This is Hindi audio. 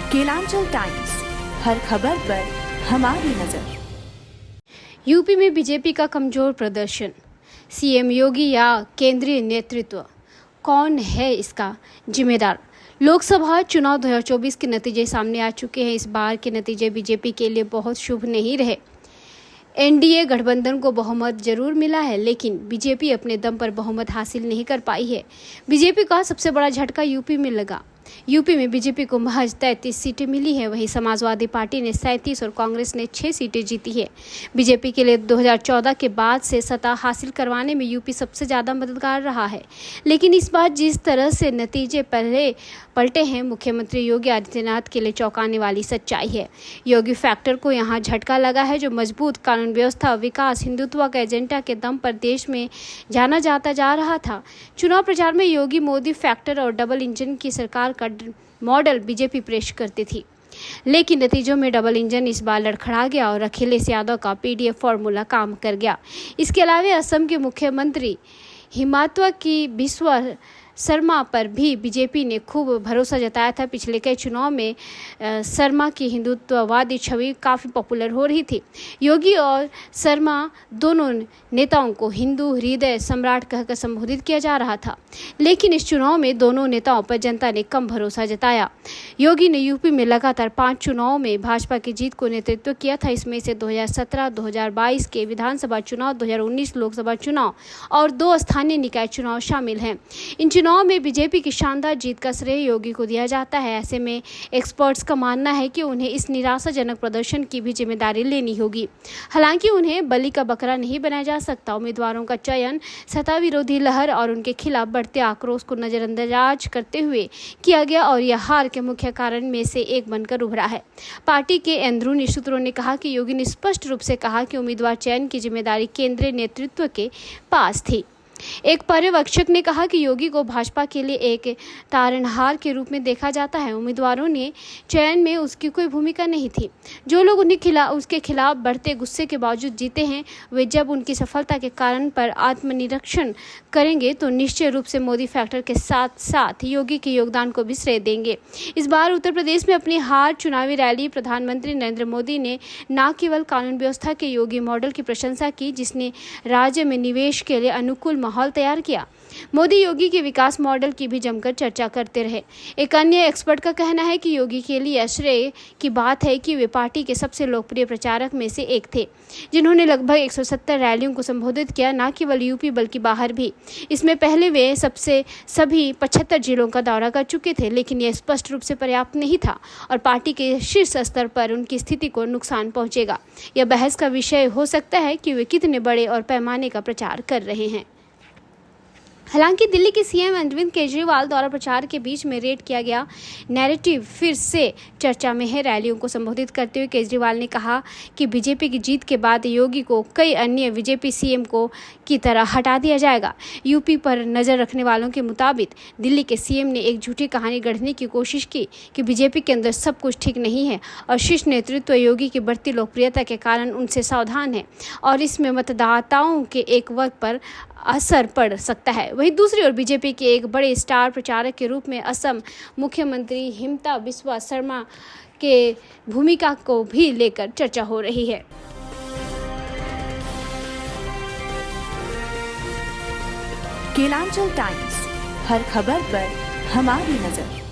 केलांचल टाइम्स, हर खबर पर हमारी नजर। यूपी में बीजेपी का कमजोर प्रदर्शन, सीएम योगी या केंद्रीय नेतृत्व, कौन है इसका जिम्मेदार? लोकसभा चुनाव 2024 के नतीजे सामने आ चुके हैं। इस बार के नतीजे बीजेपी के लिए बहुत शुभ नहीं रहे। एनडीए गठबंधन को बहुमत जरूर मिला है, लेकिन बीजेपी अपने दम पर बहुमत हासिल नहीं कर पाई है। बीजेपी का सबसे बड़ा झटका यूपी में लगा। यूपी में बीजेपी को महज 33 सीटें मिली है, वहीं समाजवादी पार्टी ने 37 और कांग्रेस ने 6 सीटें जीती है। बीजेपी के लिए 2014 के बाद से सत्ता हासिल करवाने में यूपी सबसे ज़्यादा मददगार रहा है। लेकिन इस बार जिस तरह से नतीजे पलटे हैं, मुख्यमंत्री योगी आदित्यनाथ के लिए चौंकाने वाली सच्चाई है। योगी फैक्टर को यहाँ झटका लगा है, जो मजबूत कानून व्यवस्था, विकास, हिंदुत्व का एजेंडा के दम पर देश में जाना जाता जा रहा था। चुनाव प्रचार में योगी मोदी फैक्टर और डबल इंजन की सरकार का मॉडल बीजेपी पेश करती थी, लेकिन नतीजों में डबल इंजन इस बार लड़खड़ा गया और अखिलेश यादव का पीडीएफ फॉर्मूला काम कर गया। इसके अलावा असम के मुख्यमंत्री हिमांता की बिस्वा शर्मा पर भी बीजेपी ने खूब भरोसा जताया था। पिछले कई चुनाव में शर्मा की हिंदुत्ववादी छवि काफ़ी पॉपुलर हो रही थी। योगी और शर्मा दोनों नेताओं को हिंदू हृदय सम्राट कहकर संबोधित किया जा रहा था, लेकिन इस चुनाव में दोनों नेताओं पर जनता ने कम भरोसा जताया। योगी ने यूपी में लगातार 5 चुनावों में भाजपा की जीत को नेतृत्व किया था। इसमें से 2017, 2022 के विधानसभा चुनाव, 2019 लोकसभा चुनाव और 2 स्थानीय निकाय चुनाव शामिल हैं। इन चुनाव में बीजेपी की शानदार जीत का श्रेय योगी को दिया जाता है। ऐसे में एक्सपर्ट्स का मानना है कि उन्हें इस निराशाजनक प्रदर्शन की भी जिम्मेदारी लेनी होगी। हालांकि उन्हें बलि का बकरा नहीं बनाया जा सकता। उम्मीदवारों का चयन सत्ता विरोधी लहर और उनके खिलाफ बढ़ते आक्रोश को नजरअंदाज करते हुए किया गया और यह हार के मुख्य कारण में से एक बनकर उभरा है। पार्टी के अंदरूनी सूत्रों ने कहा कि योगी ने स्पष्ट रूप से कहा कि उम्मीदवार चयन की जिम्मेदारी केंद्रीय नेतृत्व के पास थी। एक पर्यवेक्षक ने कहा कि योगी को भाजपा के लिए एक तारनहार के रूप में देखा जाता है। उम्मीदवारों ने चयन में उसकी कोई भूमिका नहीं थी। जो लोग उसके खिलाफ बढ़ते गुस्से के बावजूद जीते हैं, वे जब उनकी सफलता के कारण पर आत्मनिरीक्षण करेंगे तो निश्चय रूप से मोदी फैक्टर के साथ साथ योगी के योगदान को भी श्रेय देंगे। इस बार उत्तर प्रदेश में अपनी हार चुनावी रैली प्रधानमंत्री नरेंद्र मोदी ने न केवल कानून व्यवस्था के योगी मॉडल की प्रशंसा की, जिसने राज्य में निवेश के लिए अनुकूल माहौल तैयार किया। मोदी योगी के विकास मॉडल की भी जमकर चर्चा करते रहे। एक अन्य एक्सपर्ट का कहना है कि योगी के लिए श्रेय की बात है कि वे पार्टी के सबसे लोकप्रिय प्रचारक में से एक थे, जिन्होंने लगभग 170 रैलियों को संबोधित किया, न केवल यूपी बल्कि बाहर भी। इसमें पहले वे सभी 75 जिलों का दौरा कर चुके थे, लेकिन यह स्पष्ट रूप से पर्याप्त नहीं था और पार्टी के शीर्ष स्तर पर उनकी स्थिति को नुकसान पहुंचेगा। यह बहस का विषय हो सकता है कि वे कितने बड़े और पैमाने का प्रचार कर रहे हैं। हालांकि दिल्ली के सीएम अरविंद केजरीवाल द्वारा प्रचार के बीच में रेड किया गया नैरेटिव फिर से चर्चा में है। रैलियों को संबोधित करते हुए केजरीवाल ने कहा कि बीजेपी की जीत के बाद योगी को कई अन्य बीजेपी सीएम को की तरह हटा दिया जाएगा। यूपी पर नजर रखने वालों के मुताबिक दिल्ली के सीएम ने एक झूठी कहानी गढ़ने की कोशिश की कि बीजेपी के अंदर सब कुछ ठीक नहीं है और शीर्ष नेतृत्व योगी की बढ़ती लोकप्रियता के कारण उनसे सावधान है और इसमें मतदाताओं के एक वर्ग पर असर पड़ सकता है। वहीं दूसरी ओर बीजेपी के एक बड़े स्टार प्रचारक के रूप में असम मुख्यमंत्री हिमंता बिस्वा शर्मा के भूमिका को भी लेकर चर्चा हो रही है। केलांचल टाइम्स, हर खबर पर हमारी नजर।